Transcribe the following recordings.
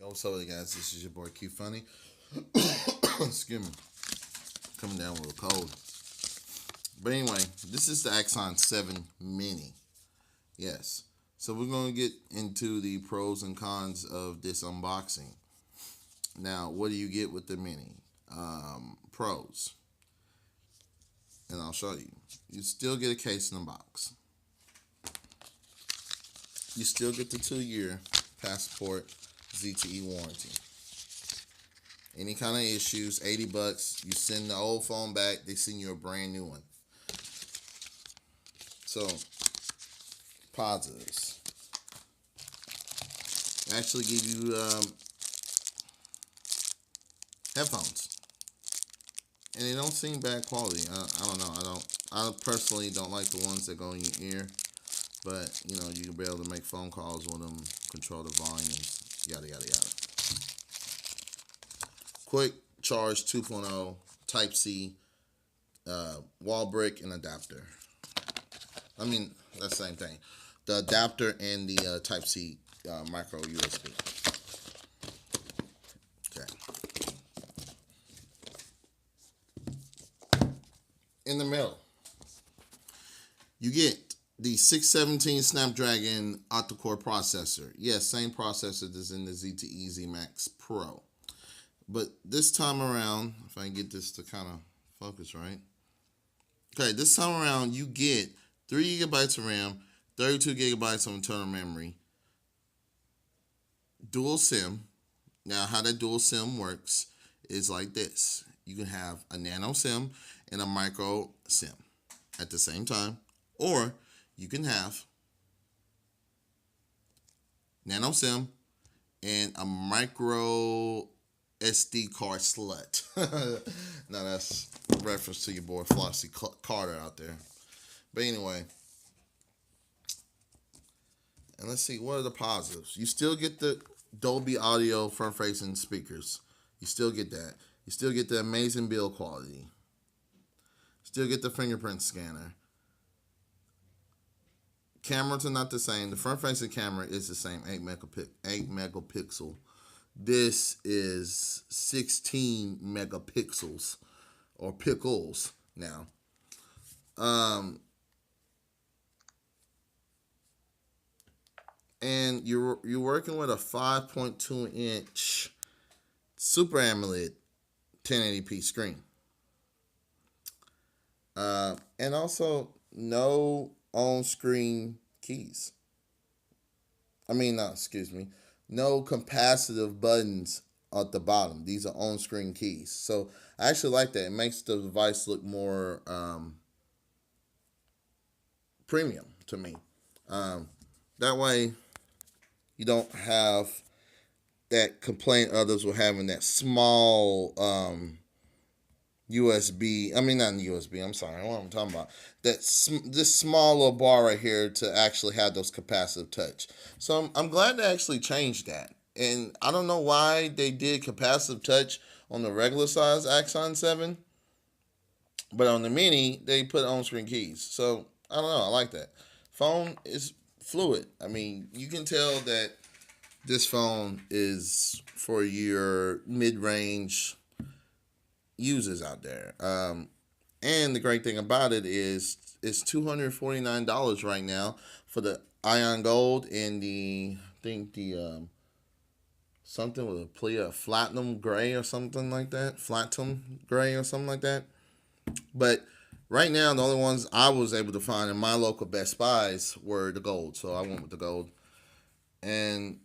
What's up, guys? This is your boy Q Funny. Excuse me, coming down with a cold. But anyway, this is the Axon 7 Mini. Yes. So we're going to get into the pros and cons of this unboxing. Now, what do you get with the Mini? Pros. And I'll show you. You still get a case in the box. You still get the 2-year passport ZTE warranty. Any kind of issues, $80. You send the old phone back, they send you a brand new one. So, positives. They actually give you headphones, and they don't seem bad quality. I don't know. I personally don't like the ones that go in your ear, but you know, you can be able to make phone calls with them, control the volumes, yada yada yada. Quick charge 2.0 Type C, wall brick and adapter. I mean, that's the same thing. The adapter and the Type C micro USB. Okay. In the middle, you get the 617 Snapdragon octa-core processor. Yes, same processor that's in the ZTE Z Max Pro. But this time around, if I can get this to kind of focus right. Okay, this time around, you get 3 GB of RAM, 32 GB of internal memory, dual SIM. Now, how that dual SIM works is like this. You can have a nano SIM and a micro SIM at the same time, or you can have nano SIM and a micro SD card slut. Now that's a reference to your boy Flossie Carter out there. But anyway, and let's see, what are the positives? You still get the Dolby Audio front-facing speakers. You still get that. You still get the amazing build quality. Still get the fingerprint scanner. Cameras are not the same. The front-facing camera is the same, 8 megapixel. This is 16 megapixels or pickles now. And you're working with a 5.2 inch Super AMOLED 1080p screen. And also no on-screen keys. No capacitive buttons at the bottom. These are on-screen keys. So I actually like that. It makes the device look more premium to me. That way you don't have that complaint others were having, that small USB. I mean, not USB. I'm sorry. What I'm talking about. This small little bar right here to actually have those capacitive touch. So I'm glad they actually changed that. And I don't know why they did capacitive touch on the regular size Axon 7, but on the Mini they put on-screen keys. So I don't know. I like that. Phone is fluid. I mean, you can tell that this phone is for your mid-range users out there. And the great thing about it is it's $249 right now for the Ion Gold and something with a platinum gray or something like that. Platinum gray or something like that. But right now, the only ones I was able to find in my local Best Buys were the gold. So I went with the gold. And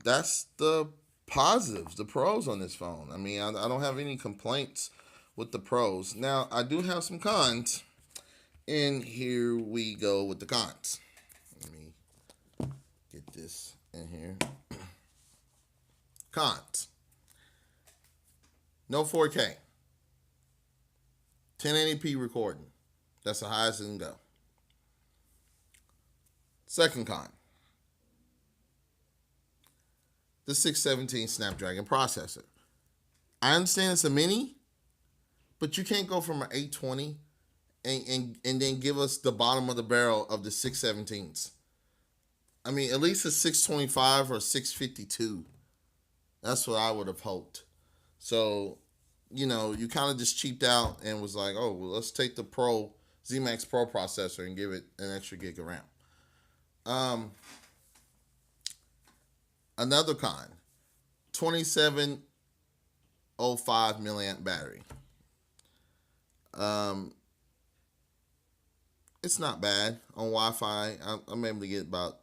that's the positives, the pros on this phone. I mean, I don't have any complaints with the pros. Now, I do have some cons, and here we go with the cons. Let me get this in here. Cons. No 4K. 1080p recording. That's the highest it can go. Second con. The 617 Snapdragon processor. I understand it's a mini, but you can't go from an 820 and then give us the bottom of the barrel of the 617s. I mean, at least a 625 or 652. That's what I would have hoped. So, you kind of just cheaped out and was like, oh, well, let's take the Pro ZMax Pro processor and give it an extra gig of RAM. Um, Another con, 2705 milliamp battery. Um, it's not bad on Wi-Fi. I'm able to get about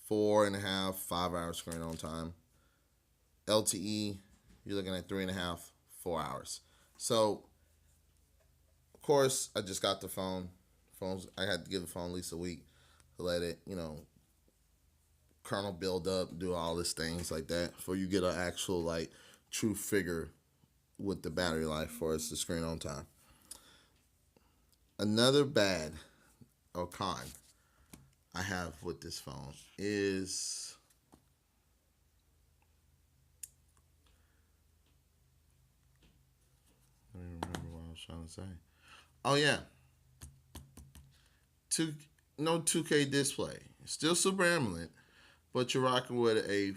4.5, 5 hours screen on time. LTE, you're looking at 3.5, 4 hours. So, of course, I just got the phone. I had to give the phone at least a week to let it, kernel build up, do all these things like that, before you get an actual like true figure with the battery life for us the screen on time. Another bad or con I have with this phone is I don't even remember what I was trying to say. Oh yeah, two no 2K display, still Super AMOLED, but you're rocking with a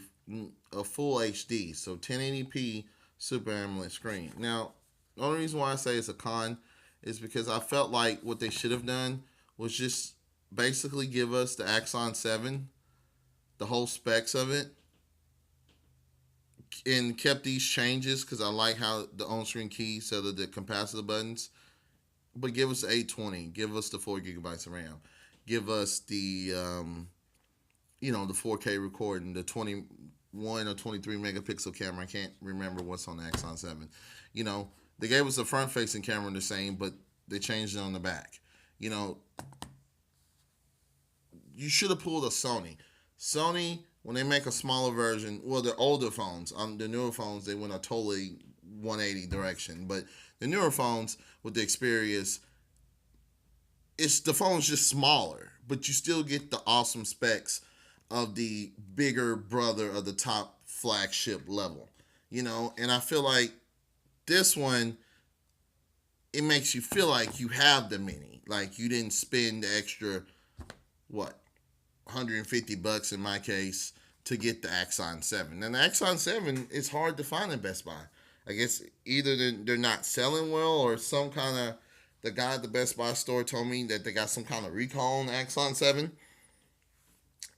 full HD, so 1080p Super AMOLED screen. Now, the only reason why I say it's a con is because I felt like what they should have done was just basically give us the Axon 7, the whole specs of it, and kept these changes because I like how the on-screen keys set of the capacitor buttons. But give us the 820, give us the 4 gigabytes of RAM, give us the 4K recording, the 21 or 23 megapixel camera. I can't remember what's on the Axon 7. They gave us the front facing camera the same, but they changed it on the back. You should have pulled a Sony. Sony, when they make a smaller version, well, the older phones, the newer phones, they went a totally 180 direction. But the newer phones with the Xperias, the phone's just smaller, but you still get the awesome specs of the bigger brother of the top flagship level. And I feel like this one, it makes you feel like you have the mini, like you didn't spend the extra what $150 in my case to get the Axon 7. And the Axon 7 is hard to find in Best Buy. I guess either they're not selling well, or some kind of, the guy at the Best Buy store told me that they got some kind of recall on the Axon 7.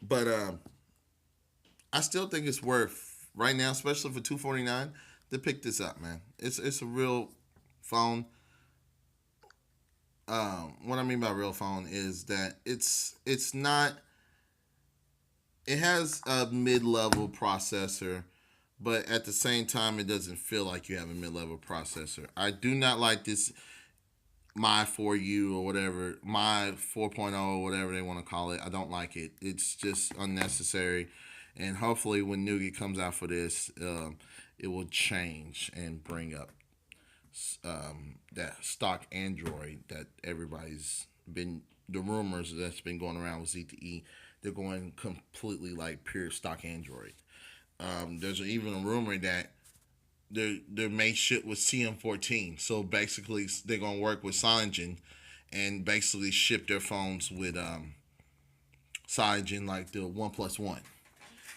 But I still think it's worth right now, especially for $249, to pick this up, man. It's a real phone. What I mean by real phone is that it's not. It has a mid-level processor, but at the same time, it doesn't feel like you have a mid-level processor. I do not like this my 4U or whatever, my 4.0 or whatever they want to call it. I don't like it. It's just unnecessary. And hopefully when Nougat comes out for this, it will change and bring up that stock Android that everybody's been, the rumors that's been going around with ZTE. They're going completely like pure stock Android. There's even a rumor that they're made shit with CM14. So basically, they're gonna work with Cyanogen and basically ship their phones with Cyanogen, like the OnePlus One.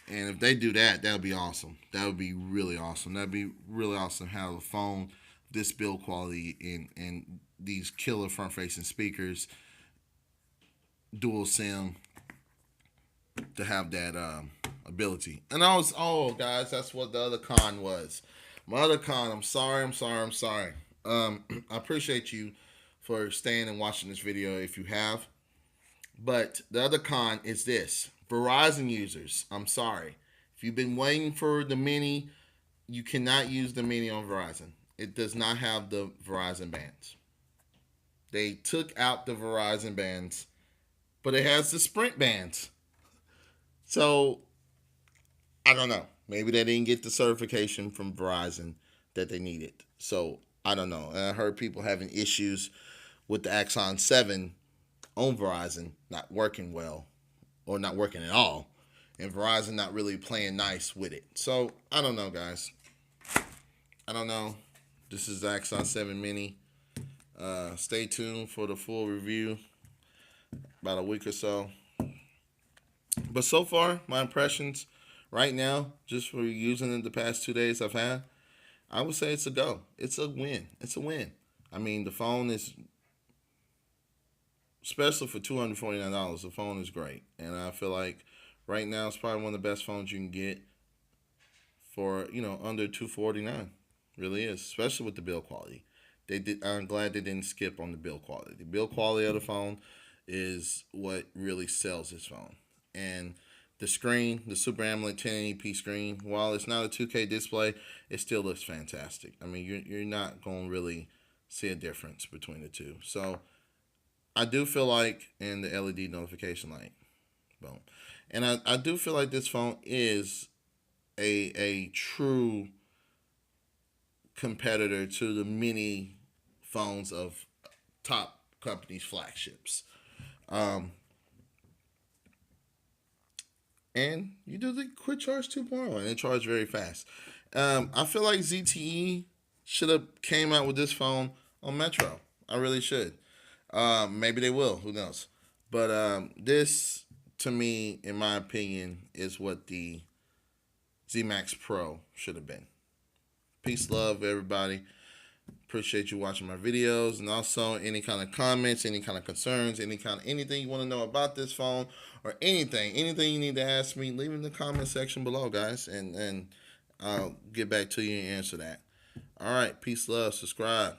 And if they do that, that would be awesome. That would be really awesome. That'd be really awesome to have a phone this build quality and these killer front facing speakers, dual SIM, to have that ability. And guys, that's what the other con was. My other con, I'm sorry. I appreciate you for staying and watching this video if you have. But the other con is this. Verizon users, I'm sorry. If you've been waiting for the Mini, you cannot use the Mini on Verizon. It does not have the Verizon bands. They took out the Verizon bands, but it has the Sprint bands. So, I don't know. Maybe they didn't get the certification from Verizon that they needed. So, I don't know. And I heard people having issues with the Axon 7 on Verizon not working well, or not working at all, and Verizon not really playing nice with it. So, I don't know, guys. I don't know. This is the Axon 7 Mini. Stay tuned for the full review about a week or so. But so far, my impressions, right now, just for using it the past 2 days I've had, I would say it's a go. It's a win. It's a win. I mean, the phone is, especially for $249, the phone is great. And I feel like right now it's probably one of the best phones you can get for, under $249. Really is, especially with the build quality. I'm glad they didn't skip on the build quality. The build quality of the phone is what really sells this phone. And the screen, the Super AMOLED 1080p screen, while it's not a 2K display, it still looks fantastic. I mean, you're not going to really see a difference between the two. So I do feel like, in the LED notification light, boom. And I do feel like this phone is a true competitor to the many phones of top companies' flagships. Um, and you do the quick charge 2.0, and it charges very fast. I feel like ZTE should have came out with this phone on Metro. I really should. Maybe they will. Who knows? But this, to me, in my opinion, is what the Z Max Pro should have been. Peace, love, everybody. Appreciate you watching my videos, and also any kind of comments, any kind of concerns, anything you want to know about this phone, or anything you need to ask me, leave in the comment section below, guys, and I'll get back to you and answer that. All right, peace, love, subscribe.